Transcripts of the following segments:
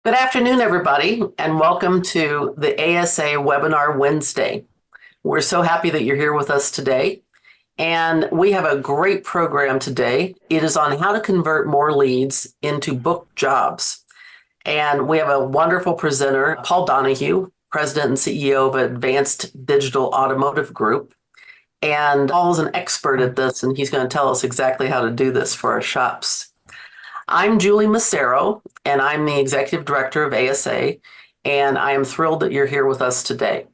Good afternoon, everybody, and welcome to the ASA Webinar Wednesday. We're so happy that you're here with us today, and we have a great program today. It is on how to convert more leads into booked jobs. And we have a wonderful presenter, Paul Donahue, President and CEO of Advanced Digital Automotive Group. And Paul is an expert at this, and he's going to tell us exactly how to do this for our shops. I'm Julie Massero, and I'm the Executive Director of ASA, and I am thrilled that you're here with us today.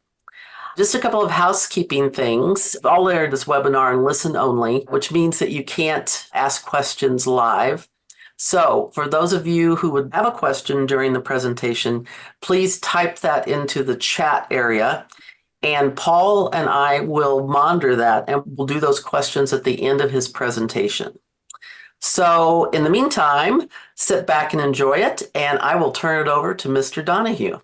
Just a couple of housekeeping things. I'll air this webinar in listen only, which means that you can't ask questions live. So for those of you who would have a question during the presentation, please type that into the chat area, and Paul and I will monitor that, and we'll do those questions at the end of his presentation. So in the meantime, sit back and enjoy it, and I will turn it over to Mr. Donahue.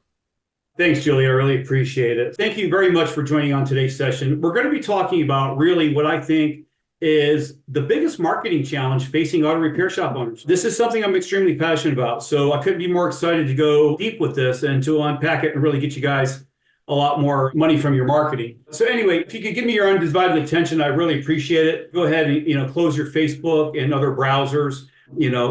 Thanks, Julie. I really appreciate it. Thank you very much for joining on today's session. We're going to be talking about really what I think is the biggest marketing challenge facing auto repair shop owners. This is something I'm extremely passionate about, so I couldn't be more excited to go deep with this and to unpack it and really get you guys a lot more money from your marketing. So anyway, if you could give me your undivided attention, I really appreciate it. Go ahead and close your Facebook and other browsers.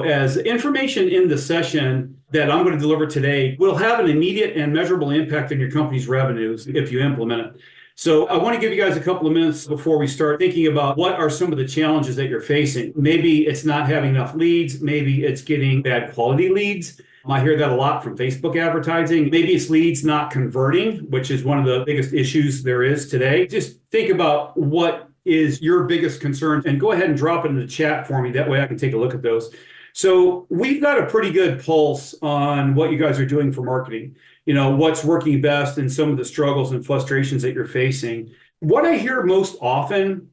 As information in the session that I'm going to deliver today will have an immediate and measurable impact on your company's revenues if you implement it. So I want to give you guys a couple of minutes before we start thinking about what are some of the challenges that you're facing. Maybe it's not having enough leads. Maybe it's getting bad quality leads. I hear that a lot from Facebook advertising. Maybe it's leads not converting, which is one of the biggest issues there is today. Just think about what is your biggest concern and go ahead and drop it in the chat for me. That way I can take a look at those. So we've got a pretty good pulse on what you guys are doing for marketing, what's working best and some of the struggles and frustrations that you're facing. What I hear most often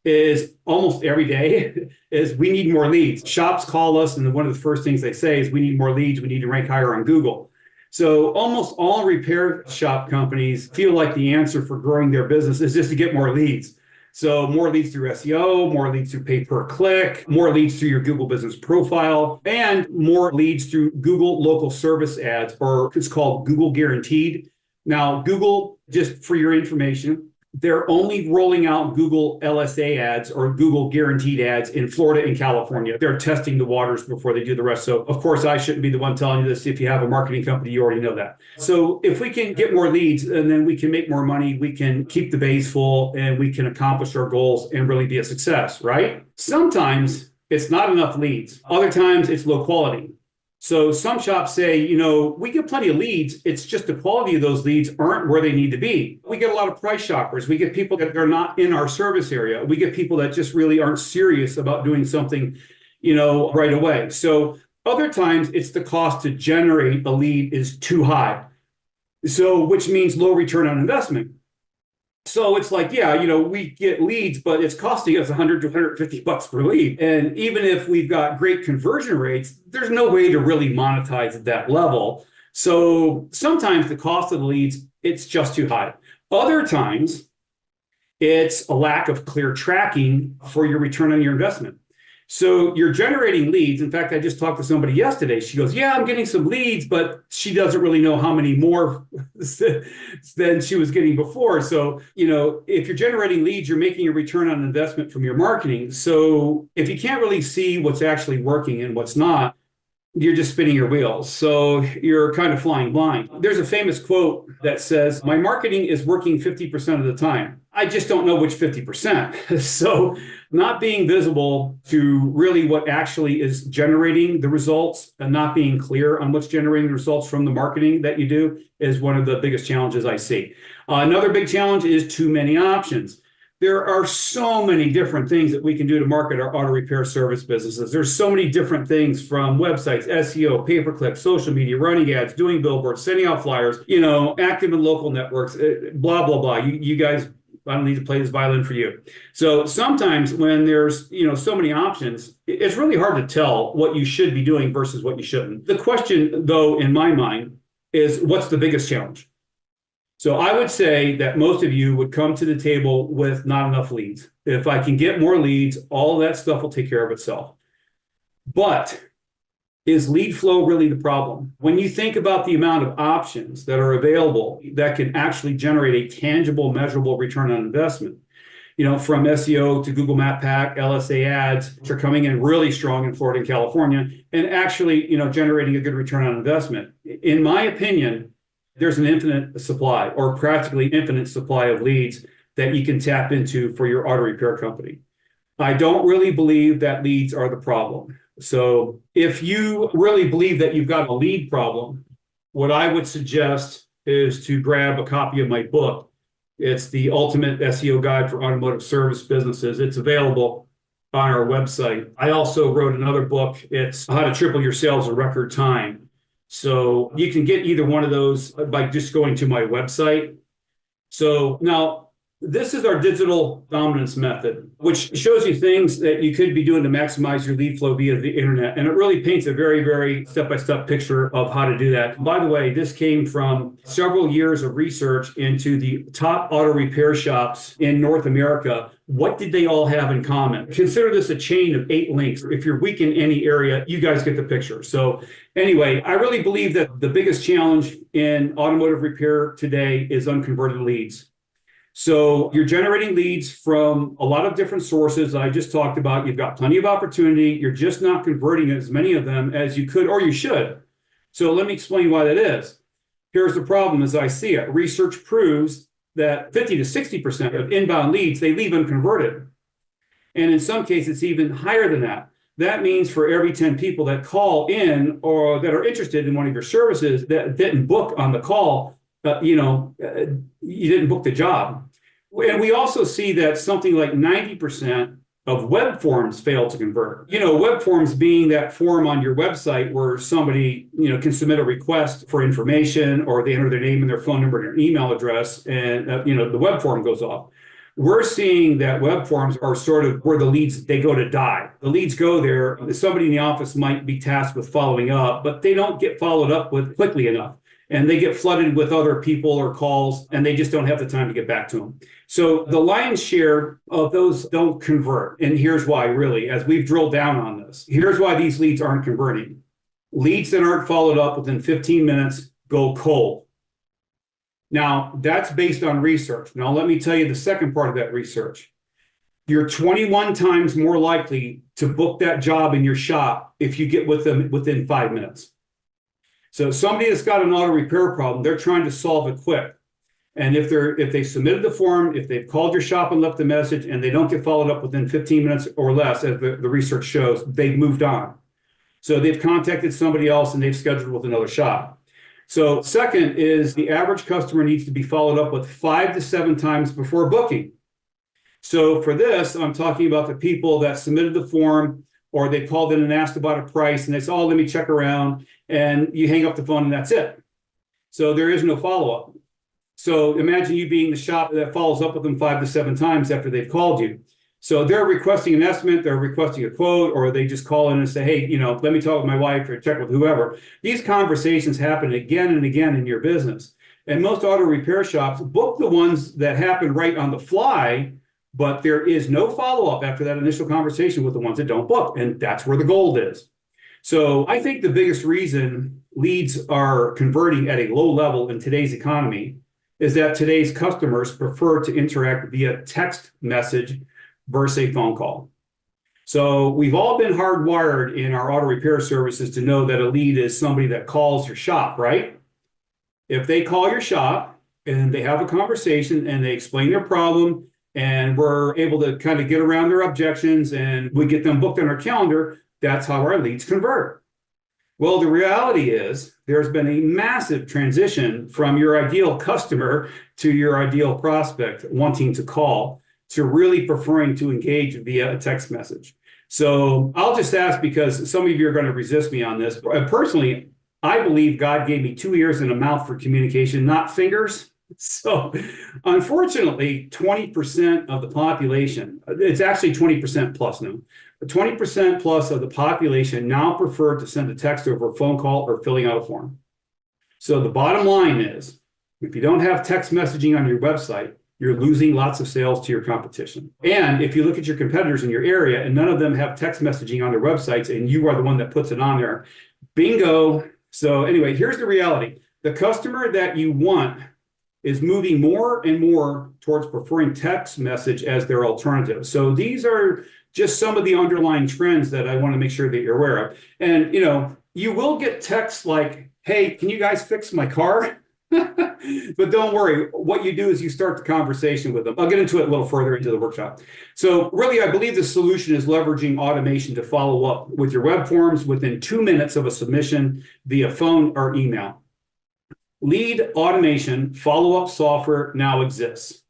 is almost every day is we need more leads. Shops call us, and one of the first things they say is we need more leads. We need to rank higher on Google. So almost all repair shop companies feel like the answer for growing their business is just to get more leads. So more leads through SEO, more leads through pay per click, more leads through your Google business profile, and more leads through Google local service ads, or it's called Google Guaranteed. Now, Google, just for your information, they're only rolling out Google LSA ads or Google Guaranteed ads in Florida and California. They're testing the waters before they do the rest. So, of course, I shouldn't be the one telling you this. If you have a marketing company, you already know that. So if we can get more leads and then we can make more money, we can keep the base full and we can accomplish our goals and really be a success, right? Sometimes it's not enough leads. Other times it's low quality. So some shops say, we get plenty of leads. It's just the quality of those leads aren't where they need to be. We get a lot of price shoppers. We get people that are not in our service area. We get people that just really aren't serious about doing something, right away. So other times it's the cost to generate a lead is too high. So which means low return on investment. So it's like, we get leads, but it's costing us $100 to $150 per lead. And even if we've got great conversion rates, there's no way to really monetize at that level. So sometimes the cost of the leads, it's just too high. Other times, it's a lack of clear tracking for your return on your investment. So you're generating leads. In fact, I just talked to somebody yesterday. She goes, yeah, I'm getting some leads, but she doesn't really know how many more than she was getting before. So, if you're generating leads, you're making a return on investment from your marketing. So if you can't really see what's actually working and what's not, you're just spinning your wheels. So you're kind of flying blind. There's a famous quote that says, my marketing is working 50% of the time. I just don't know which 50%. So not being visible to really what actually is generating the results and not being clear on what's generating the results from the marketing that you do is one of the biggest challenges I see. Another big challenge is too many options. There are so many different things that we can do to market our auto repair service businesses. There's so many different things from websites, SEO, pay-per-click, social media, running ads, doing billboards, sending out flyers, active in local networks, blah, blah, blah. You guys, I don't need to play this violin for you. So sometimes when there's, so many options, it's really hard to tell what you should be doing versus what you shouldn't. The question, though, in my mind, is what's the biggest challenge? So I would say that most of you would come to the table with not enough leads. If I can get more leads, all that stuff will take care of itself. But Is lead flow really the problem? When you think about the amount of options that are available that can actually generate a tangible, measurable return on investment, from SEO to Google Map Pack, LSA ads, which are coming in really strong in Florida and California, and actually, generating a good return on investment. In my opinion, there's an infinite supply or practically infinite supply of leads that you can tap into for your auto repair company. I don't really believe that leads are the problem. So if you really believe that you've got a lead problem, what I would suggest is to grab a copy of my book. It's the Ultimate SEO Guide for Automotive Service Businesses. It's available on our website. I also wrote another book. It's How to Triple Your Sales in Record Time. So you can get either one of those by just going to my website. So now, this is our digital dominance method, which shows you things that you could be doing to maximize your lead flow via the internet. And it really paints a very, very step-by-step picture of how to do that. By the way, this came from several years of research into the top auto repair shops in North America. What did they all have in common? Consider this a chain of 8 links. If you're weak in any area, you guys get the picture. So anyway, I really believe that the biggest challenge in automotive repair today is unconverted leads. So you're generating leads from a lot of different sources that I just talked about. You've got plenty of opportunity. You're just not converting as many of them as you could or you should. So let me explain why that is. Here's the problem as I see it. Research proves that 50 to 60% of inbound leads, they leave unconverted. And in some cases, it's even higher than that. That means for every 10 people that call in or that are interested in one of your services that didn't book on the call, you didn't book the job. And we also see that something like 90% of web forms fail to convert. Web forms being that form on your website where somebody, can submit a request for information or they enter their name and their phone number and their email address and, the web form goes off. We're seeing that web forms are sort of where the leads, they go to die. The leads go there. Somebody in the office might be tasked with following up, but they don't get followed up with quickly enough. And they get flooded with other people or calls, and they just don't have the time to get back to them. So the lion's share of those don't convert. And here's why, really, as we've drilled down on this. Here's why these leads aren't converting. Leads that aren't followed up within 15 minutes go cold. Now, that's based on research. Now, let me tell you the second part of that research. You're 21 times more likely to book that job in your shop if you get with them within 5 minutes. So somebody that's got an auto repair problem, they're trying to solve it quick. And if they submitted the form, if they've called your shop and left a message and they don't get followed up within 15 minutes or less, as the research shows, they've moved on. So they've contacted somebody else and they've scheduled with another shop. So second is the average customer needs to be followed up with 5 to 7 times before booking. So for this, I'm talking about the people that submitted the form or they called in and asked about a price and they said, oh, let me check around, and you hang up the phone and that's it. So there is no follow-up. So imagine you being the shop that follows up with them 5 to 7 times after they've called you. So they're requesting an estimate, they're requesting a quote, or they just call in and say, hey, let me talk with my wife or check with whoever. These conversations happen again and again in your business. And most auto repair shops book the ones that happen right on the fly, but there is no follow-up after that initial conversation with the ones that don't book. And that's where the gold is. So I think the biggest reason leads are converting at a low level in today's economy is that today's customers prefer to interact via text message versus a phone call. So we've all been hardwired in our auto repair services to know that a lead is somebody that calls your shop, right? If they call your shop and they have a conversation and they explain their problem and we're able to kind of get around their objections and we get them booked on our calendar, that's how our leads convert. Well, the reality is there's been a massive transition from your ideal customer to your ideal prospect wanting to call to really preferring to engage via a text message. So I'll just ask, because some of you are going to resist me on this. Personally, I believe God gave me 2 ears and a mouth for communication, not fingers. So unfortunately, 20% of the population, it's actually 20% plus now, 20% plus of the population now prefer to send a text over a phone call or filling out a form. So the bottom line is, if you don't have text messaging on your website, you're losing lots of sales to your competition. And if you look at your competitors in your area and none of them have text messaging on their websites and you are the one that puts it on there, Bingo. So anyway, here's the reality. The customer that you want is moving more and more towards preferring text message as their alternative. So these are just some of the underlying trends that I want to make sure that you're aware of. And you will get texts like, "Hey, can you guys fix my car?" But don't worry. What you do is you start the conversation with them. I'll get into it a little further into the workshop. So really, I believe the solution is leveraging automation to follow up with your web forms within 2 minutes of a submission via phone or email. Lead automation follow-up software now exists.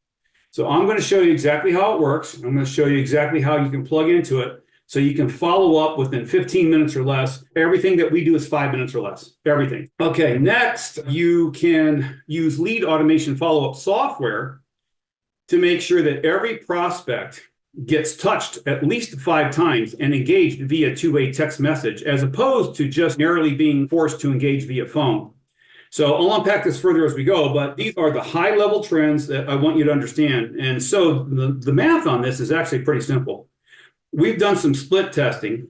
So I'm going to show you exactly how it works. I'm going to show you exactly how you can plug into it so you can follow up within 15 minutes or less. Everything that we do is 5 minutes or less. Everything. Okay, next, you can use lead automation follow-up software to make sure that every prospect gets touched at least 5 times and engaged via two-way text message, as opposed to just narrowly being forced to engage via phone. So I'll unpack this further as we go, but these are the high-level trends that I want you to understand. And so the math on this is actually pretty simple. We've done some split testing,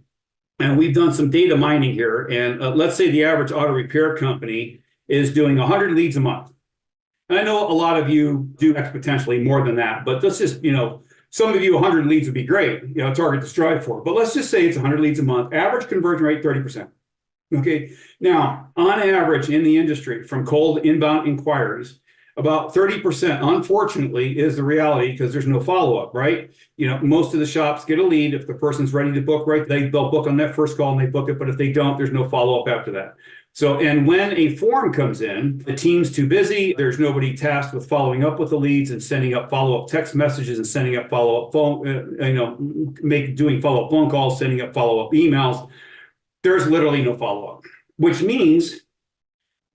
and we've done some data mining here. And let's say the average auto repair company is doing 100 leads a month. And I know a lot of you do exponentially more than that, but let's just, some of you 100 leads would be great, target to strive for. But let's just say it's 100 leads a month, average conversion rate 30%. Okay, now on average in the industry from cold inbound inquiries, about 30%, unfortunately, is the reality because there's no follow-up, right? Most of the shops get a lead. If the person's ready to book, right, they'll book on that first call and they book it. But if they don't, there's no follow-up after that. So, and when a form comes in, the team's too busy. There's nobody tasked with following up with the leads and sending up follow-up text messages and sending up follow-up phone, doing follow-up phone calls, sending up follow-up emails. There's literally no follow-up, which means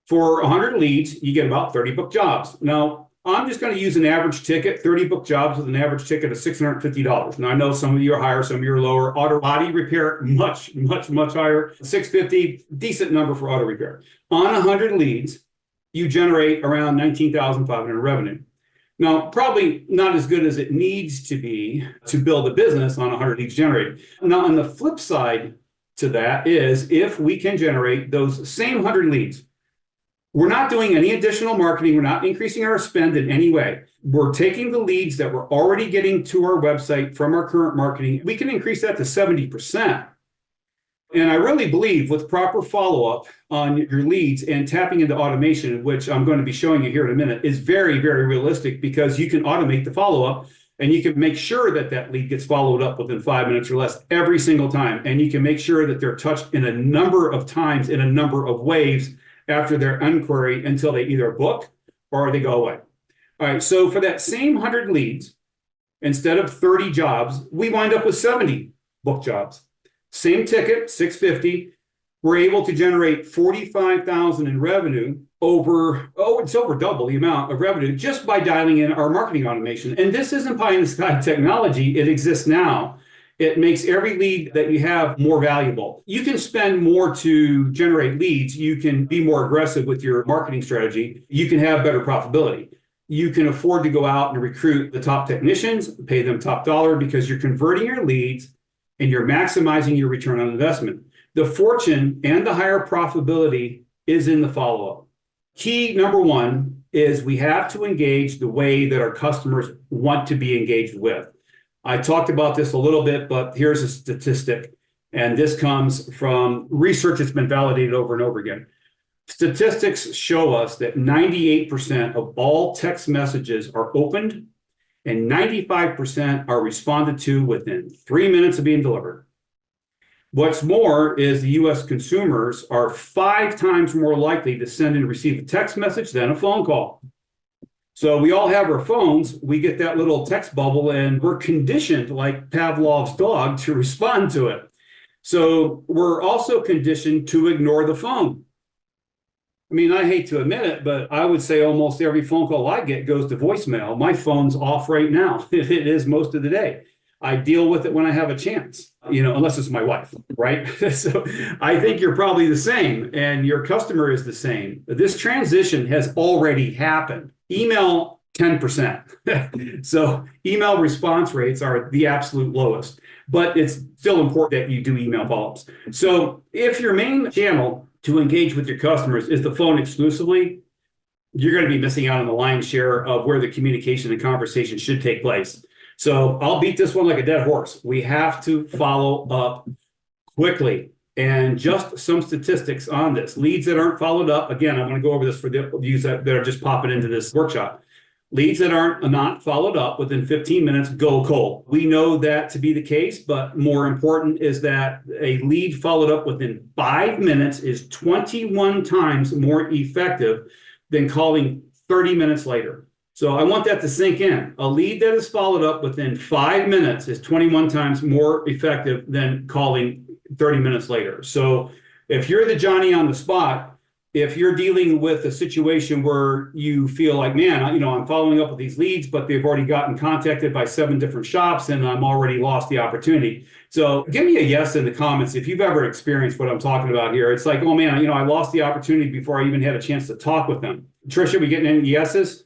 for 100 leads, you get about 30 book jobs. Now, I'm just going to use an average ticket, 30 book jobs with an average ticket of $650. Now, I know some of you are higher, some of you are lower. Auto body repair, much, much, much higher. $650, decent number for auto repair. On 100 leads, you generate around $19,500 revenue. Now, probably not as good as it needs to be to build a business on 100 leads generated. Now, on the flip side to that is if we can generate those same 100 leads, we're not doing any additional marketing. We're not increasing our spend in any way. We're taking the leads that we're already getting to our website from our current marketing. We can increase that to 70%. And I really believe with proper follow-up on your leads and tapping into automation, which I'm going to be showing you here in a minute, is very, very realistic because you can automate the follow-up and you can make sure that that lead gets followed up within 5 minutes or less every single time. And you can make sure that they're touched in a number of times in a number of waves after their inquiry until they either book or they go away. All right, so for that same 100 leads, instead of 30 jobs, we wind up with 70 book jobs. Same ticket, $650. We're able to generate $45,000 in revenue it's over double the amount of revenue just by dialing in our marketing automation. And this isn't pie in the sky technology. It exists now. It makes every lead that you have more valuable. You can spend more to generate leads. You can be more aggressive with your marketing strategy. You can have better profitability. You can afford to go out and recruit the top technicians, pay them top dollar because you're converting your leads and you're maximizing your return on investment. The fortune and the higher profitability is in the follow-up. Key number one is we have to engage the way that our customers want to be engaged with. I talked about this a little bit, but here's a statistic. And this comes from research that's been validated over and over again. Statistics show us that 98% of all text messages are opened and 95% are responded to within 3 minutes of being delivered. What's more is the US consumers are 5 times more likely to send and receive a text message than a phone call. So we all have our phones, we get that little text bubble and we're conditioned like Pavlov's dog to respond to it. So we're also conditioned to ignore the phone. I mean, I hate to admit it, but I would say almost every phone call I get goes to voicemail. My phone's off right now. It is most of the day. I deal with it when I have a chance, unless it's my wife, right? So I think you're probably the same and your customer is the same. This transition has already happened. Email, 10%. So email response rates are the absolute lowest, but it's still important that you do email follow-ups. So if your main channel to engage with your customers is the phone exclusively, you're going to be missing out on the lion's share of where the communication and conversation should take place. So I'll beat this one like a dead horse. We have to follow up quickly. And just some statistics on this. Leads that aren't followed up, again, I'm going to go over this for the views that are just popping into this workshop. Leads that aren't not followed up within 15 minutes go cold. We know that to be the case, but more important is that a lead followed up within 5 minutes is 21 times more effective than calling 30 minutes later. So I want that to sink in. A lead that is followed up within 5 minutes is 21 times more effective than calling 30 minutes later. So if you're the Johnny on the spot, if you're dealing with a situation where you feel like, man, I'm following up with these leads, but they've already gotten contacted by 7 different shops and I'm already lost the opportunity. So give me a yes in the comments if you've ever experienced what I'm talking about here. It's like, oh man, I lost the opportunity before I even had a chance to talk with them. Tricia, we getting any yeses?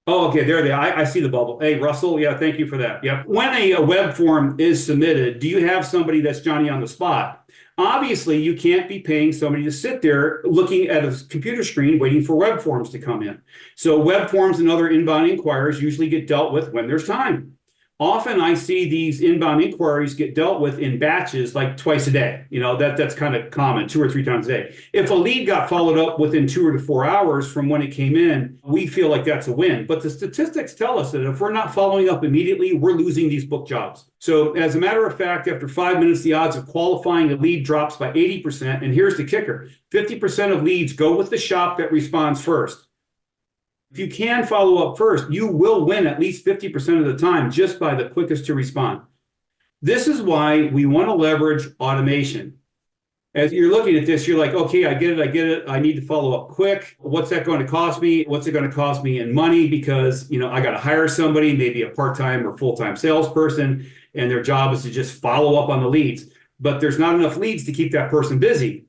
Oh, okay, there they are. I see the bubble. Hey, Russell, yeah, thank you for that. Yep. When a web form is submitted, do you have somebody that's Johnny on the spot? Obviously, you can't be paying somebody to sit there looking at a computer screen waiting for web forms to come in. So web forms and other inbound inquiries usually get dealt with when there's time. Often I see these inbound inquiries get dealt with in batches like twice a day. That's kind of common, 2 or 3 times a day. If a lead got followed up within 2 to 4 hours from when it came in, we feel like that's a win. But the statistics tell us that if we're not following up immediately, we're losing these book jobs. So as a matter of fact, after 5 minutes, the odds of qualifying a lead drops by 80%. And here's the kicker, 50% of leads go with the shop that responds first. If you can follow up first, you will win at least 50% of the time just by the quickest to respond. This is why we want to leverage automation. As you're looking at this, you're like, okay, I get it. I need to follow up quick. What's that going to cost me? What's it going to cost me in money? Because, I got to hire somebody, maybe a part-time or full-time salesperson, and their job is to just follow up on the leads. But there's not enough leads to keep that person busy.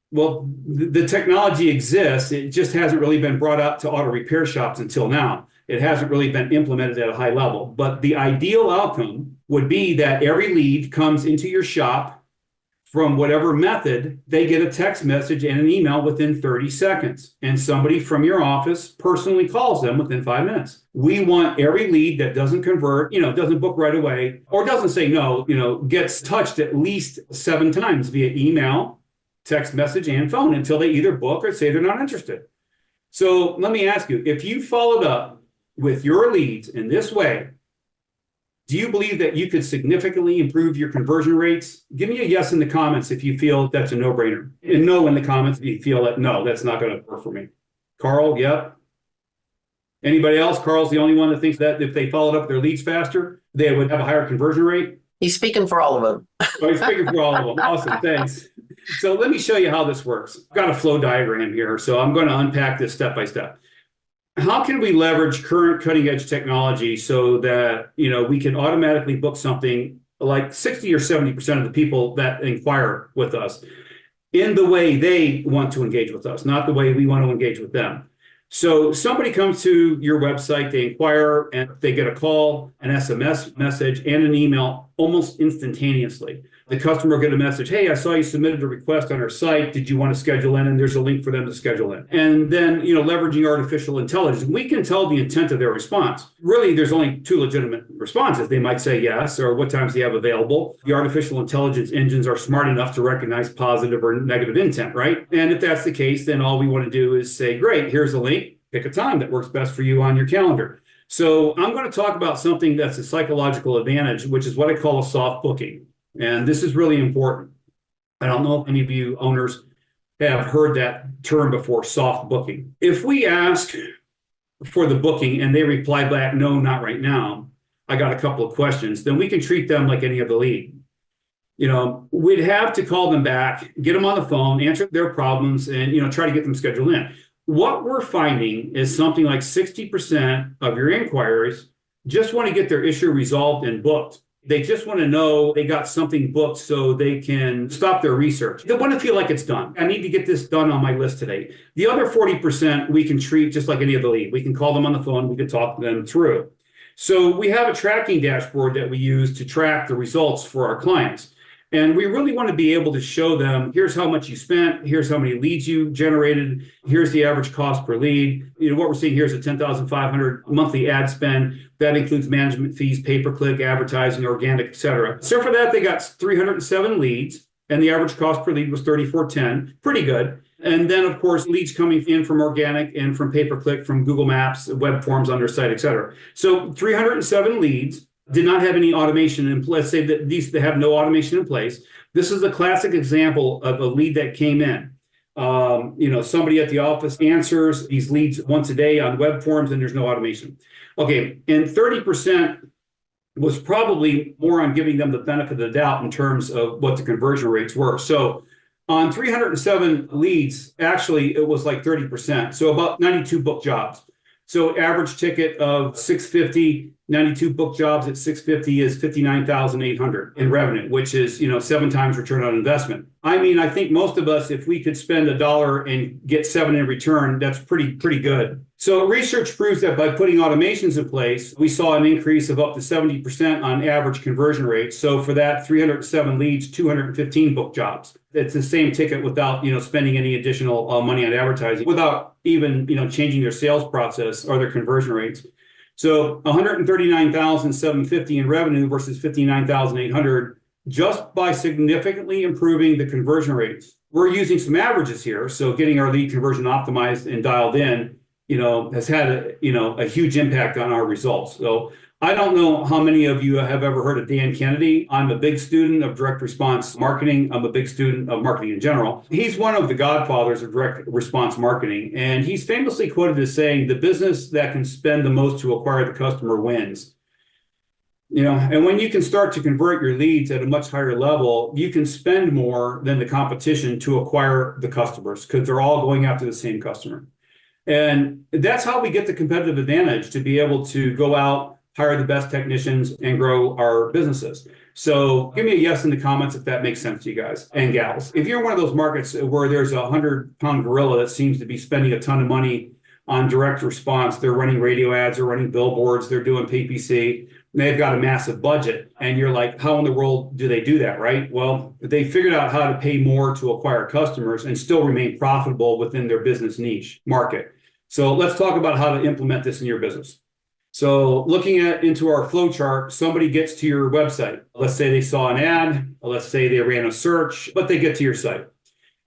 Well, the technology exists. It just hasn't really been brought up to auto repair shops until now. It hasn't really been implemented at a high level. But the ideal outcome would be that every lead comes into your shop from whatever method. They get a text message and an email within 30 seconds. And somebody from your office personally calls them within 5 minutes. We want every lead that doesn't convert, doesn't book right away, or doesn't say no, gets touched at least 7 times via email, text message, and phone until they either book or say they're not interested. So let me ask you, if you followed up with your leads in this way, do you believe that you could significantly improve your conversion rates? Give me a yes in the comments if you feel that's a no-brainer. And no in the comments if you feel that, no, that's not going to work for me. Carl, yep. Anybody else? Carl's the only one that thinks that if they followed up their leads faster, they would have a higher conversion rate. He's speaking for all of them. Oh, he's speaking for all of them. Awesome, thanks. So let me show you how this works. I've got a flow diagram here, so I'm going to unpack this step by step. How can we leverage current cutting edge technology so that we can automatically book something like 60 or 70% of the people that inquire with us in the way they want to engage with us, not the way we want to engage with them? So somebody comes to your website, they inquire, and they get a call, an SMS message, and an email almost instantaneously. The customer will get a message, hey, I saw you submitted a request on our site. Did you want to schedule in? And there's a link for them to schedule in. And then, leveraging artificial intelligence, we can tell the intent of their response. Really, there's only 2 legitimate responses. They might say yes, or what times they have available. The artificial intelligence engines are smart enough to recognize positive or negative intent, right? And if that's the case, then all we want to do is say, great, here's a link. Pick a time that works best for you on your calendar. So I'm going to talk about something that's a psychological advantage, which is what I call a soft booking. And this is really important. I don't know if any of you owners have heard that term before, soft booking. If we ask for the booking and they reply back, no, not right now, I got a couple of questions, then we can treat them like any other lead. We'd have to call them back, get them on the phone, answer their problems, and, try to get them scheduled in. What we're finding is something like 60% of your inquiries just want to get their issue resolved and booked. They just want to know they got something booked so they can stop their research. They want to feel like it's done. I need to get this done on my list today. The other 40% we can treat just like any other lead. We can call them on the phone. We can talk them through. So we have a tracking dashboard that we use to track the results for our clients. And we really want to be able to show them, here's how much you spent, here's how many leads you generated, here's the average cost per lead. What we're seeing here is a 10,500 monthly ad spend. That includes management fees, pay-per-click, advertising, organic, et cetera. So for that, they got 307 leads, and the average cost per lead was 34.10. Pretty good. And then, of course, leads coming in from organic and from pay-per-click, from Google Maps, web forms on their site, et cetera. So 307 leads. Did not have any automation in place. Let's say that they have no automation in place. This is a classic example of a lead that came in. Somebody at the office answers these leads once a day on web forms, and there's no automation. Okay, and 30% was probably more on giving them the benefit of the doubt in terms of what the conversion rates were. So on 307 leads, actually, it was like 30%. So about 92 book jobs. So average ticket of 650, 92 book jobs at 650 is 59,800 in revenue, which is, 7 times return on investment. I mean, I think most of us, if we could spend $1 and get 7 in return, that's pretty good. So research proves that by putting automations in place, we saw an increase of up to 70% on average conversion rates. So for that 307 leads, 215 book jobs. It's the same ticket without, spending any additional money on advertising, without even, changing their sales process or their conversion rates. So 139,750 in revenue versus 59,800, just by significantly improving the conversion rates. We're using some averages here, so getting our lead conversion optimized and dialed in, has had a huge impact on our results. So I don't know how many of you have ever heard of Dan Kennedy. I'm a big student of direct response marketing. I'm a big student of marketing in general. He's one of the godfathers of direct response marketing, and he's famously quoted as saying, the business that can spend the most to acquire the customer wins. And when you can start to convert your leads at a much higher level, you can spend more than the competition to acquire the customers, because they're all going after the same customer. And that's how we get the competitive advantage, to be able to go out, hire the best technicians, and grow our businesses. So give me a yes in the comments if that makes sense to you guys and gals. If you're in one of those markets where there's a 100-pound gorilla that seems to be spending a ton of money on direct response, they're running radio ads, they're running billboards, they're doing PPC, they've got a massive budget, and you're like, how in the world do they do that, right? Well, they figured out how to pay more to acquire customers and still remain profitable within their business niche market. So let's talk about how to implement this in your business. So looking into our flow chart, somebody gets to your website. Let's say they saw an ad, let's say they ran a search, but they get to your site.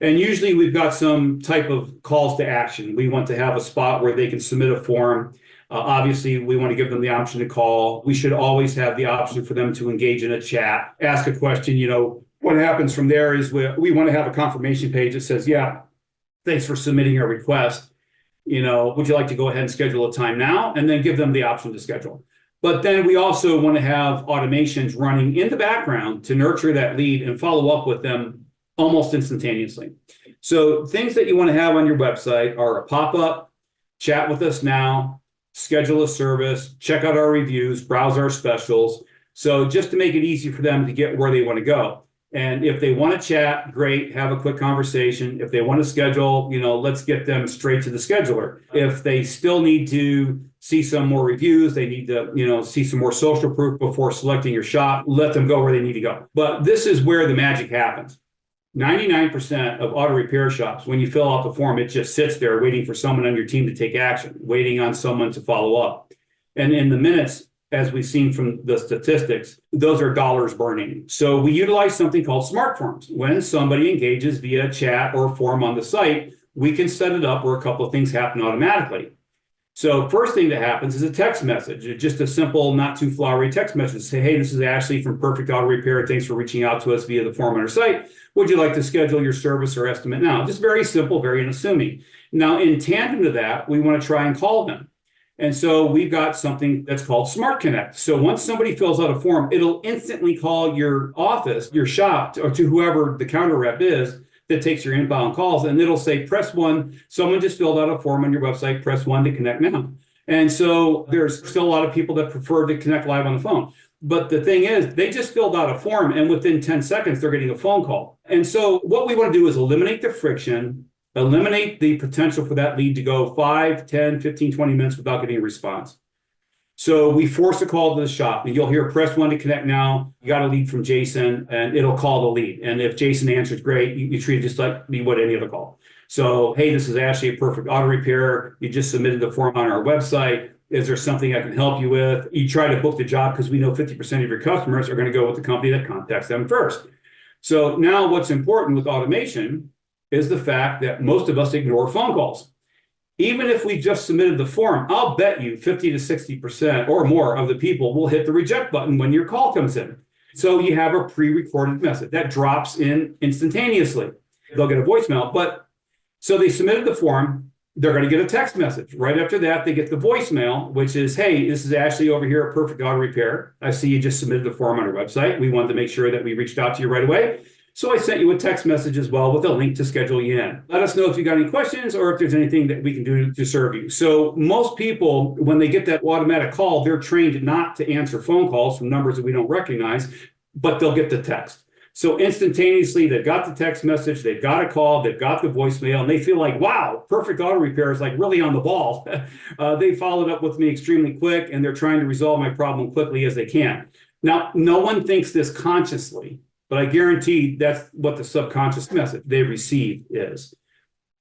And usually we've got some type of calls to action. We want to have a spot where they can submit a form. Obviously, we want to give them the option to call. We should always have the option for them to engage in a chat, ask a question. What happens from there is we want to have a confirmation page that says, yeah, thanks for submitting your request. Would you like to go ahead and schedule a time now? And then give them the option to schedule. But then we also want to have automations running in the background to nurture that lead and follow up with them almost instantaneously. So things that you want to have on your website are a pop-up, chat with us now, schedule a service, check out our reviews, browse our specials. So just to make it easy for them to get where they want to go. And if they want to chat, great, have a quick conversation. If they want to schedule, let's get them straight to the scheduler. If they still need to see some more reviews, they need to, see some more social proof before selecting your shop, let them go where they need to go. But this is where the magic happens. 99% of auto repair shops, when you fill out the form, it just sits there waiting for someone on your team to take action, waiting on someone to follow up. And in the minutes, as we've seen from the statistics, those are dollars burning. So we utilize something called smart forms. When somebody engages via chat or form on the site, we can set it up where a couple of things happen automatically. So first thing that happens is a text message, just a simple, not too flowery text message. Say, hey, this is Ashley from Perfect Auto Repair. Thanks for reaching out to us via the form on our site. Would you like to schedule your service or estimate now? Just very simple, very unassuming. Now, in tandem to that, we want to try and call them. And so we've got something that's called Smart Connect. So once somebody fills out a form, it'll instantly call your office, your shop, or to whoever the counter rep is that takes your inbound calls. And it'll say, press 1. Someone just filled out a form on your website. Press 1 to connect now. And so there's still a lot of people that prefer to connect live on the phone. But the thing is, they just filled out a form, and within 10 seconds, they're getting a phone call. And so what we want to do is eliminate the friction, eliminate the potential for that lead to go 5, 10, 15, 20 minutes without getting a response. So we force a call to the shop, and you'll hear press 1 to connect now. You got a lead from Jason, and it'll call the lead. And if Jason answers, great. You treat it just like you would any other call. So, hey, this is Ashley at Perfect Auto Repair. You just submitted the form on our website. Is there something I can help you with? You try to book the job because we know 50% of your customers are going to go with the company that contacts them first. So now what's important with automation is the fact that most of us ignore phone calls. Even if we just submitted the form, I'll bet you 50 to 60% or more of the people will hit the reject button when your call comes in. So you have a pre-recorded message that drops in instantaneously. They'll get a voicemail, but so they submitted the form, they're going to get a text message. Right after that, they get the voicemail, which is, hey, this is Ashley over here at Perfect Auto Repair. I see you just submitted the form on our website. We wanted to make sure that we reached out to you right away. So I sent you a text message as well with a link to schedule you in. Let us know if you got any questions or if there's anything that we can do to serve you. So most people, when they get that automatic call, they're trained not to answer phone calls from numbers that we don't recognize, but they'll get the text. So instantaneously, they've got the text message, they've got a call, they've got the voicemail, and they feel like, wow, Perfect Auto Repair is like really on the ball. They followed up with me extremely quick, and they're trying to resolve my problem quickly as they can. Now, no one thinks this consciously, but I guarantee that's what the subconscious message they receive is.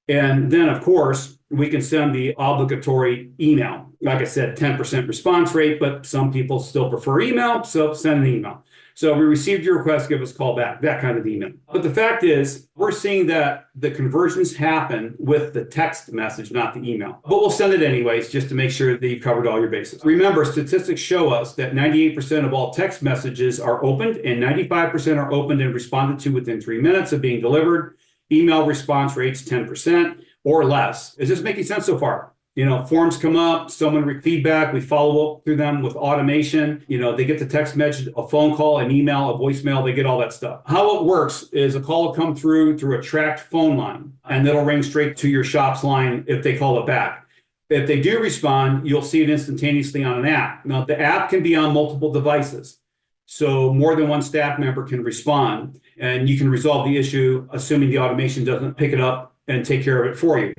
And then, of course, we can send the obligatory email. Like I said, 10% response rate, but some people still prefer email, so send an email. So we received your request, give us a call back, that kind of email. But the fact is, we're seeing that the conversions happen with the text message, not the email. But we'll send it anyways, just to make sure that you've covered all your bases. Remember, statistics show us that 98% of all text messages are opened and 95% are opened and responded to within 3 minutes of being delivered. Email response rates 10% or less. Is this making sense so far? Forms come up, someone feedback, we follow up through them with automation. They get the text message, a phone call, an email, a voicemail, they get all that stuff. How it works is a call will come through a tracked phone line, and it'll ring straight to your shop's line if they call it back. If they do respond, you'll see it instantaneously on an app. Now, the app can be on multiple devices. So more than one staff member can respond, and you can resolve the issue, assuming the automation doesn't pick it up and take care of it for you.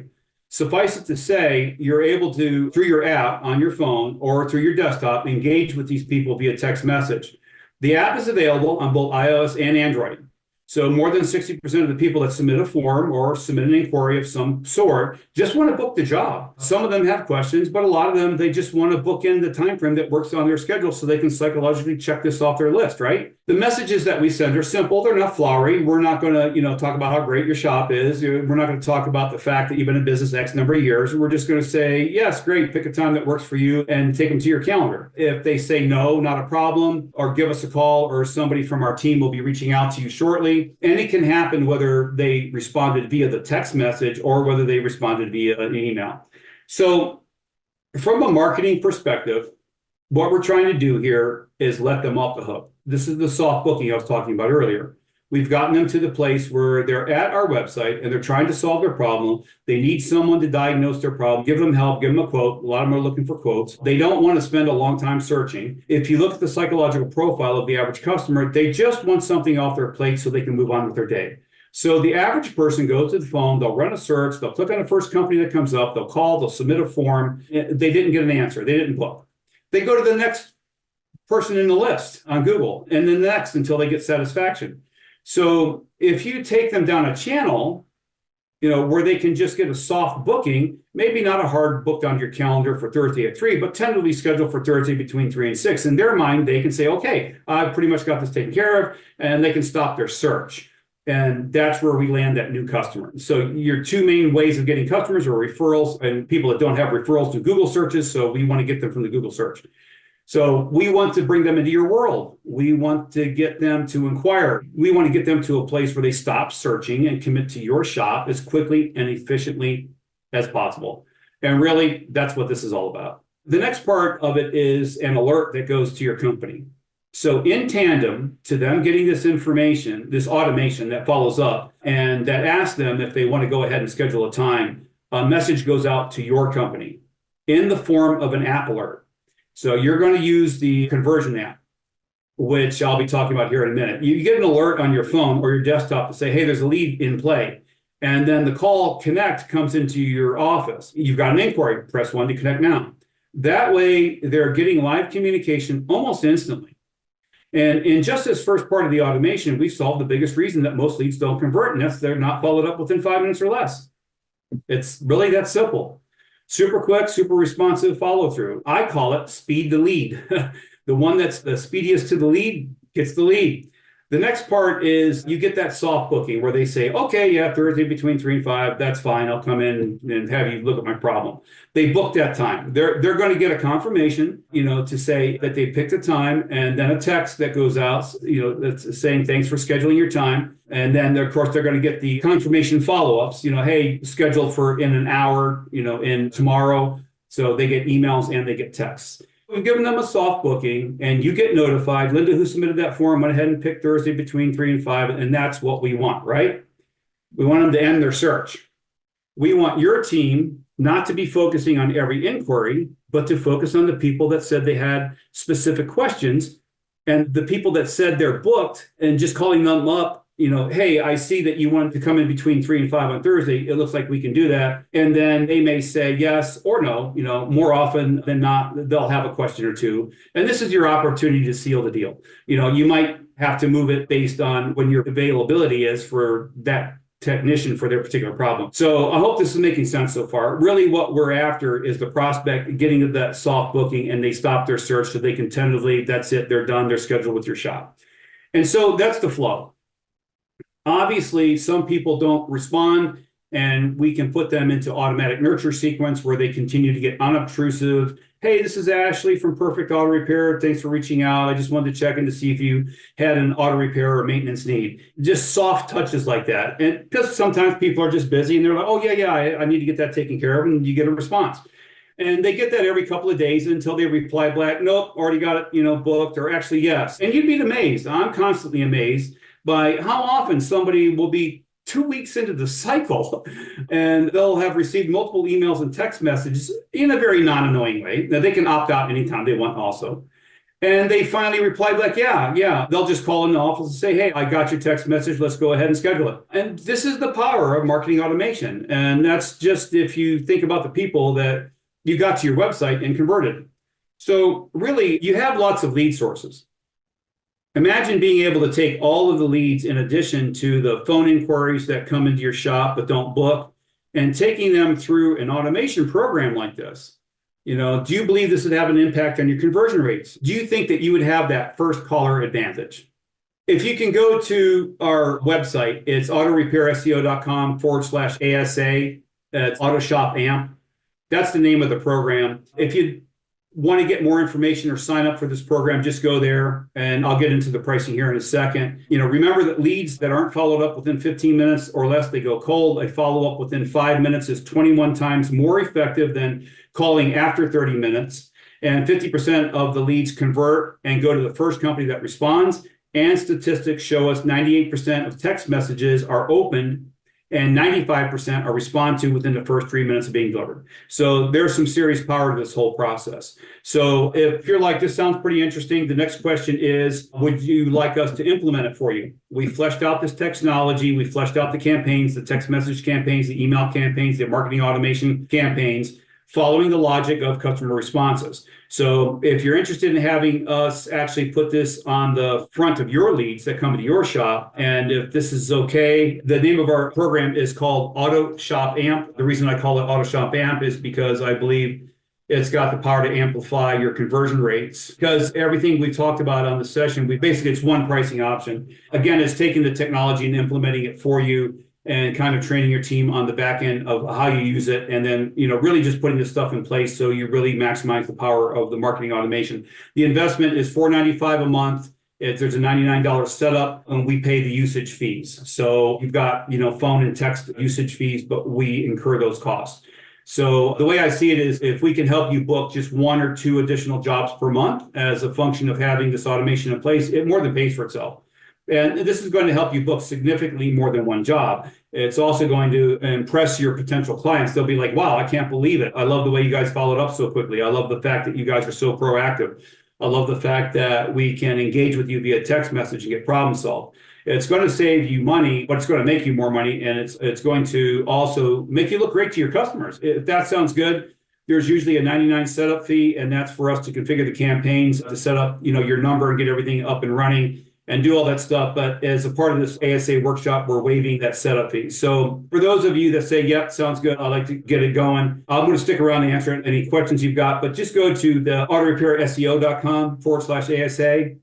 Suffice it to say, you're able to, through your app on your phone or through your desktop, engage with these people via text message. The app is available on both iOS and Android. So more than 60% of the people that submit a form or submit an inquiry of some sort just want to book the job. Some of them have questions, but a lot of them, they just want to book in the time frame that works on their schedule so they can psychologically check this off their list, right? The messages that we send are simple. They're not flowery. We're not going to, talk about how great your shop is. We're not going to talk about the fact that you've been in business X number of years. We're just going to say, yes, great, pick a time that works for you and take them to your calendar. If they say no, not a problem, or give us a call, or somebody from our team will be reaching out to you shortly. And it can happen whether they responded via the text message or whether they responded via an email. So from a marketing perspective, what we're trying to do here is let them off the hook. This is the soft booking I was talking about earlier. We've gotten them to the place where they're at our website and they're trying to solve their problem. They need someone to diagnose their problem, give them help, give them a quote. A lot of them are looking for quotes. They don't want to spend a long time searching. If you look at the psychological profile of the average customer, they just want something off their plate so they can move on with their day. So the average person goes to the phone, they'll run a search, they'll click on the first company that comes up, they'll call, they'll submit a form. They didn't get an answer. They didn't book. They go to the next person in the list on Google and then the next until they get satisfaction. So if you take them down a channel, where they can just get a soft booking, maybe not a hard booked on your calendar for Thursday at 3, but tentatively scheduled for Thursday between 3 and 6. In their mind, they can say, okay, I've pretty much got this taken care of, and they can stop their search. And that's where we land that new customer. So your two main ways of getting customers are referrals, and people that don't have referrals do Google searches. So we want to get them from the Google search. So we want to bring them into your world. We want to get them to inquire. We want to get them to a place where they stop searching and commit to your shop as quickly and efficiently as possible. And really, that's what this is all about. The next part of it is an alert that goes to your company. So in tandem to them getting this information, this automation that follows up and that asks them if they want to go ahead and schedule a time, a message goes out to your company in the form of an app alert. So you're going to use the conversion app, which I'll be talking about here in a minute. You get an alert on your phone or your desktop to say, hey, there's a lead in play. And then the call connect comes into your office. You've got an inquiry, press 1 to connect now. That way, they're getting live communication almost instantly. And in just this first part of the automation, we solved the biggest reason that most leads don't convert, and that's they're not followed up within 5 minutes or less. It's really that simple. Super quick, super responsive follow through. I call it speed the lead. The one that's the speediest to the lead gets the lead. The next part is you get that soft booking where they say, okay, yeah, Thursday between 3 and 5, that's fine. I'll come in and have you look at my problem. They book that time. They're going to get a confirmation, to say that they picked a time, and then a text that goes out, that's saying thanks for scheduling your time. And then of course they're going to get the confirmation follow-ups, hey, scheduled for in an hour, in tomorrow. So they get emails and they get texts. We've given them a soft booking, and you get notified. Linda, who submitted that form, went ahead and picked Thursday between 3 and 5, and that's what we want, right? We want them to end their search. We want your team not to be focusing on every inquiry, but to focus on the people that said they had specific questions, and the people that said they're booked, and just calling them up, hey, I see that you wanted to come in between 3 and 5 on Thursday. It looks like we can do that. And then they may say yes or no. More often than not, they'll have a question or two. And this is your opportunity to seal the deal. You might have to move it based on when your availability is for that technician for their particular problem. So I hope this is making sense so far. Really what we're after is the prospect getting to that soft booking, and they stop their search so they can tentatively, that's it, they're done, they're scheduled with your shop. And so that's the flow. Obviously, some people don't respond, and we can put them into automatic nurture sequence where they continue to get unobtrusive. Hey, this is Ashley from Perfect Auto Repair. Thanks for reaching out. I just wanted to check in to see if you had an auto repair or maintenance need. Just soft touches like that. And because sometimes people are just busy and they're like, oh, yeah, I need to get that taken care of. And you get a response. And they get that every couple of days until they reply back, nope, already got it, booked, or actually, yes. And you'd be amazed. I'm constantly amazed by how often somebody will be 2 weeks into the cycle and they'll have received multiple emails and text messages in a very non-annoying way. Now, they can opt out anytime they want also. And they finally reply back, yeah. They'll just call in the office and say, hey, I got your text message. Let's go ahead and schedule it. And this is the power of marketing automation. And that's just if you think about the people that you got to your website and converted. So really, you have lots of lead sources. Imagine being able to take all of the leads in addition to the phone inquiries that come into your shop but don't book, and taking them through an automation program like this. Do you believe this would have an impact on your conversion rates? Do you think that you would have that first caller advantage? If you can go to our website, it's autorepairseo.com/ASA. It's Autoshop AMP. That's the name of the program. If you want to get more information or sign up for this program, just go there, and I'll get into the pricing here in a second. Remember that leads that aren't followed up within 15 minutes or less, they go cold. A follow-up within 5 minutes is 21 times more effective than calling after 30 minutes. And 50% of the leads convert and go to the first company that responds. And statistics show us 98% of text messages are opened and 95% are responded to within the first 3 minutes of being delivered. So there's some serious power to this whole process. So if you're like, this sounds pretty interesting, the next question is, would you like us to implement it for you? We fleshed out this technology. We fleshed out the campaigns, the text message campaigns, the email campaigns, the marketing automation campaigns, following the logic of customer responses. So if you're interested in having us actually put this on the front of your leads that come to your shop, and if this is okay, the name of our program is called Autoshop AMP. The reason I call it Autoshop AMP is because I believe it's got the power to amplify your conversion rates, because everything we talked about on the session, it's one pricing option. Again, it's taking the technology and implementing it for you, and kind of training your team on the back end of how you use it. And then, really just putting this stuff in place so you really maximize the power of the marketing automation. The investment is $495 a month. There's a $99 setup, and we pay the usage fees. So you've got, phone and text usage fees, but we incur those costs. So the way I see it is, if we can help you book just 1 or 2 additional jobs per month as a function of having this automation in place, it more than pays for itself. And this is going to help you book significantly more than one job. It's also going to impress your potential clients. They'll be like, wow, I can't believe it. I love the way you guys followed up so quickly. I love the fact that you guys are so proactive. I love the fact that we can engage with you via text message and get problem solved. It's going to save you money, but it's going to make you more money. And it's going to also make you look great to your customers. If that sounds good, There's usually a 99 setup fee, and that's for us to configure the campaigns, to set up, your number and get everything up and running and do all that stuff. But as a part of this ASA workshop, we're waiving that setup fee. So for those of you that say, yep, sounds good, I'd like to get it going, I'm going to stick around and answer any questions you've got, but just go to the autorepair.seo.com/ASA,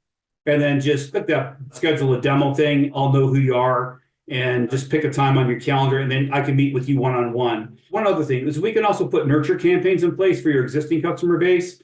and then just click that schedule a demo thing. I'll know who you are, and just pick a time on your calendar, and then I can meet with you one-on-one. One other thing is we can also put nurture campaigns in place for your existing customer base.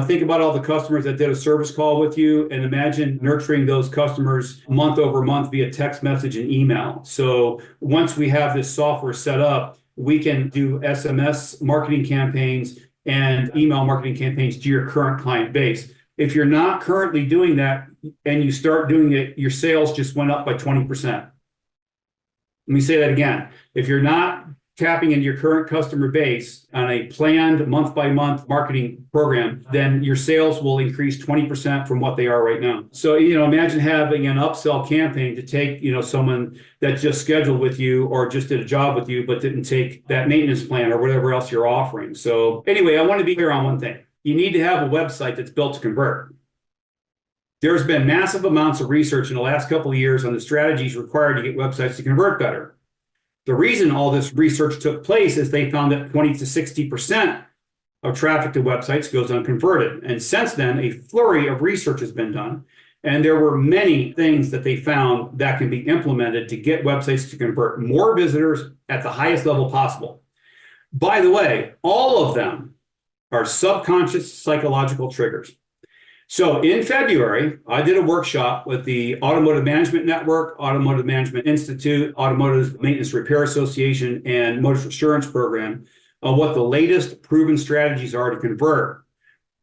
Think about all the customers that did a service call with you, and imagine nurturing those customers month over month via text message and email. So once we have this software set up, we can do SMS marketing campaigns and email marketing campaigns to your current client base. If you're not currently doing that and you start doing it, your sales just went up by 20%. Let me say that again. If you're not tapping into your current customer base on a planned month-by-month marketing program, then your sales will increase 20% from what they are right now. So, imagine having an upsell campaign to take, someone that just scheduled with you or just did a job with you, but didn't take that maintenance plan or whatever else you're offering. So anyway, I want to be clear on one thing. You need to have a website that's built to convert. There's been massive amounts of research in the last couple of years on the strategies required to get websites to convert better. The reason all this research took place is they found that 20 to 60% of traffic to websites goes unconverted. And since then, a flurry of research has been done. And there were many things that they found that can be implemented to get websites to convert more visitors at the highest level possible. By the way, all of them are subconscious psychological triggers. So in February, I did a workshop with the Automotive Management Network, Automotive Management Institute, Automotive Maintenance Repair Association, and Motor Assurance Program on what the latest proven strategies are to convert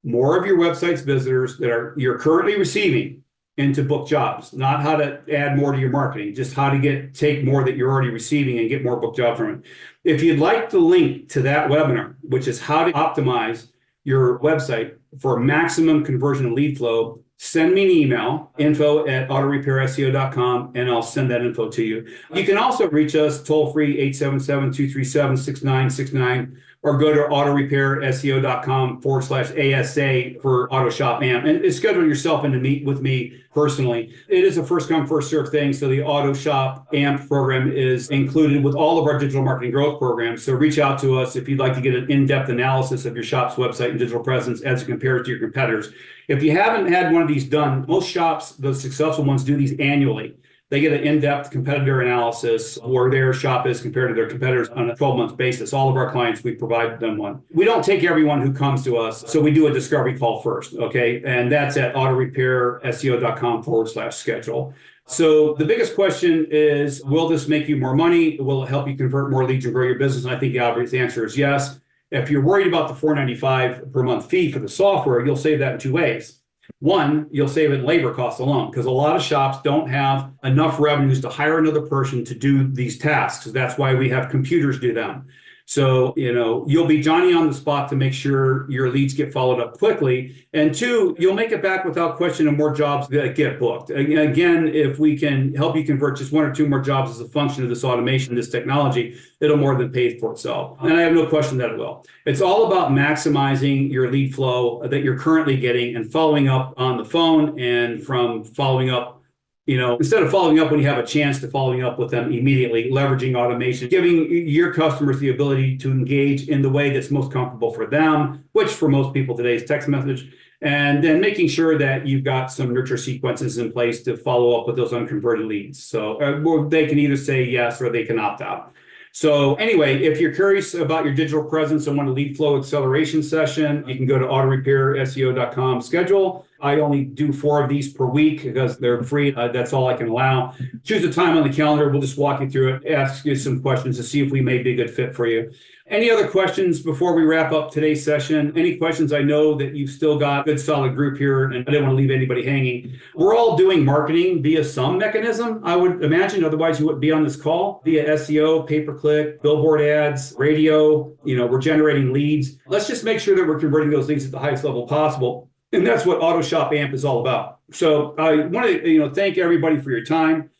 more of your website's visitors that you're currently receiving into book jobs. Not how to add more to your marketing, just how to take more that you're already receiving and get more book jobs from it. If you'd like the link to that webinar, which is how to optimize your website for maximum conversion and lead flow, send me an email, info@autorepairseo.com, and I'll send that info to you. You can also reach us toll-free, 877-237-6969, or go to autorepairseo.com/ASA for AutoShop AMP, and schedule yourself in to meet with me personally. It is a first come, first serve thing. So the AutoShop AMP program is included with all of our digital marketing growth programs. So reach out to us if you'd like to get an in-depth analysis of your shop's website and digital presence as it compares to your competitors. If you haven't had one of these done, most shops, the successful ones, do these annually. They get an in-depth competitor analysis where their shop is compared to their competitors on a 12-month basis. All of our clients, we provide them one. We don't take everyone who comes to us, so we do a discovery call first, okay? And that's at autorepairseo.com/schedule. So the biggest question is, will this make you more money? Will it help you convert more leads and grow your business? And I think the obvious answer is yes. If you're worried about the $495 per month fee for the software, you'll save that in two ways. One, you'll save in labor costs alone, because a lot of shops don't have enough revenues to hire another person to do these tasks. That's why we have computers do them. So, you'll be Johnny on the spot to make sure your leads get followed up quickly. And two, you'll make it back without question and more jobs that get booked. Again, if we can help you convert just one or two more jobs as a function of this automation, this technology, it'll more than pay for itself. And I have no question that it will. It's all about maximizing your lead flow that you're currently getting and following up on the phone, and from following up, instead of following up when you have a chance, to following up with them immediately, leveraging automation, giving your customers the ability to engage in the way that's most comfortable for them, which for most people today is text message, and then making sure that you've got some nurture sequences in place to follow up with those unconverted leads. So they can either say yes or they can opt out. So anyway, if you're curious about your digital presence and want a lead flow acceleration session, you can go to autorepairseo.com/schedule. I only do 4 of these per week because they're free. That's all I can allow. Choose a time on the calendar. We'll just walk you through it, ask you some questions to see if we may be a good fit for you. Any other questions before we wrap up today's session? Any questions? I know that you've still got a good solid group here, and I didn't want to leave anybody hanging. We're all doing marketing via some mechanism, I would imagine. Otherwise, you wouldn't be on this call. Via SEO, pay-per-click, billboard ads, radio. We're generating leads. Let's just make sure that we're converting those leads at the highest level possible. And that's what AutoShop AMP is all about. So I want to thank everybody for your time.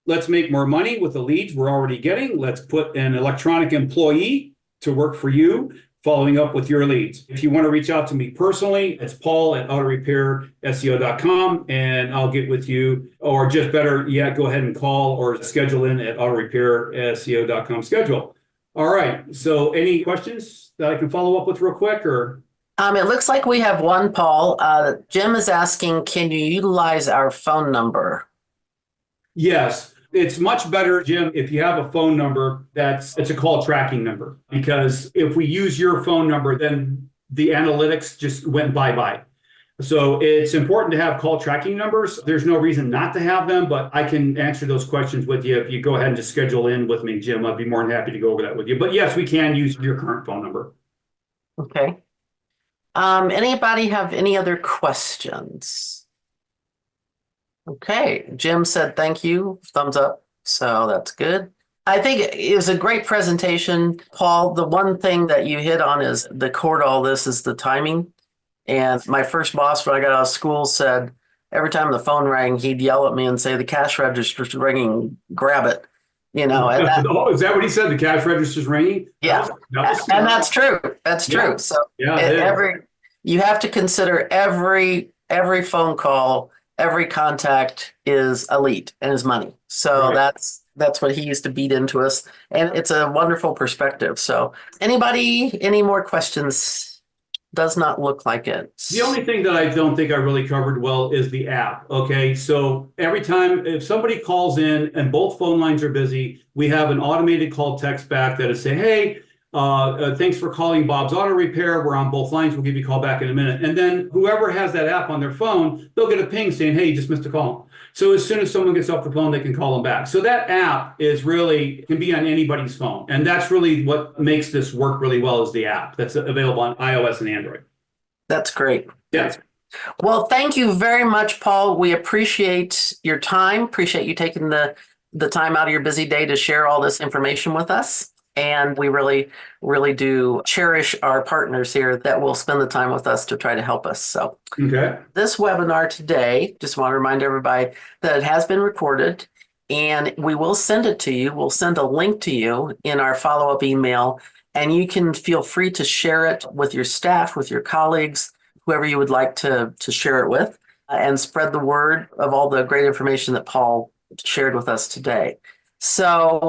Let's make more money with the leads we're already getting. Let's put an electronic employee to work for you following up with your leads. If you want to reach out to me personally, it's paul@autorepair.seo.com, and I'll get with you. Or just better yet, go ahead and call or schedule in at autorepair.seo.com schedule. All right. So any questions that I can follow up with real quick, or? It looks like we have one, Paul. Jim is asking, can you utilize our phone number? Yes. It's much better, Jim, if you have a phone number it's a call tracking number, because if we use your phone number, then the analytics just went bye-bye. So it's important to have call tracking numbers. There's no reason not to have them, but I can answer those questions with you. If you go ahead and just schedule in with me, Jim, I'd be more than happy to go over that with you. But yes, we can use your current phone number. Okay. Anybody have any other questions? Okay, Jim said thank you, thumbs up, so that's good. I think it was a great presentation, Paul. The one thing that you hit on is the core to all this is the timing. And my first boss when I got out of school said every time the phone rang, he'd yell at me and say, the cash register's ringing, grab it. And that, Oh, is that what he said? The cash register's ringing? yeah, and that's true. That's true. Yeah. So Yeah, you have to consider every phone call, every contact is a lead and is money. So right. that's what he used to beat into us. And it's a wonderful perspective. So anybody, any more questions? Does not look like it. The only thing that I don't think I really covered well is the app. Okay. So every time if somebody calls in and both phone lines are busy, we have an automated call text back that is say, hey, thanks for calling Bob's Auto Repair. We're on both lines. We'll give you a call back in a minute. And then whoever has that app on their phone, they'll get a ping saying, hey, you just missed a call. So as soon as someone gets off the phone, they can call them back. So that app can be on anybody's phone. And that's really what makes this work really well is the app that's available on iOS and Android. That's great. Yes. Well, thank you very much, Paul. We appreciate your time. Appreciate you taking the time out of your busy day to share all this information with us. And we really, really do cherish our partners here that will spend the time with us to try to help us. So Okay. this webinar today, just want to remind everybody that it has been recorded and we will send it to you. We'll send a link to you in our follow-up email, and you can feel free to share it with your staff, with your colleagues, whoever you would like to share it with, and spread the word of all the great information that Paul shared with us today. So